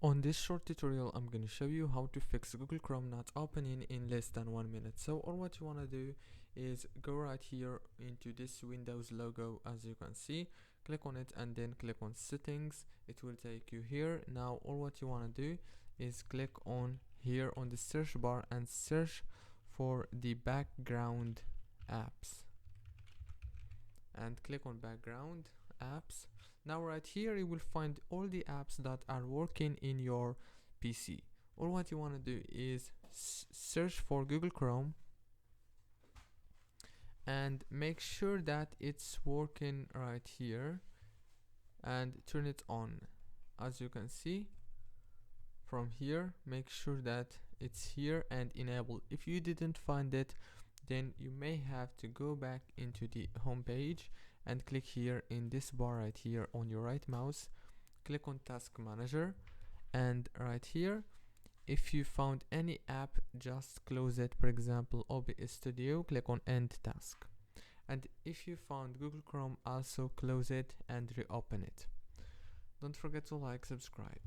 On this short tutorial, I'm going to show you how to fix Google Chrome not opening in less than 1 minute. So all what you want to do is go right here into this Windows logo, as you can see, click on it and then click on settings. It will take you here. Now all what you want to do is click on here on the search bar and search for the background apps and click on background apps. Now right here you will find all the apps that are working in your PC. All what you want to do is search for Google Chrome and make sure that it's working right here and turn it on. As you can see from here, make sure that it's here and enable. If you didn't find it, then you may have to go back into the home page and click here in this bar right here on your right mouse, click on Task Manager, and right here if you found any app, just close it. For example, OBS Studio, click on End Task, and if you found Google Chrome, also close it and reopen it. Don't forget to like, subscribe.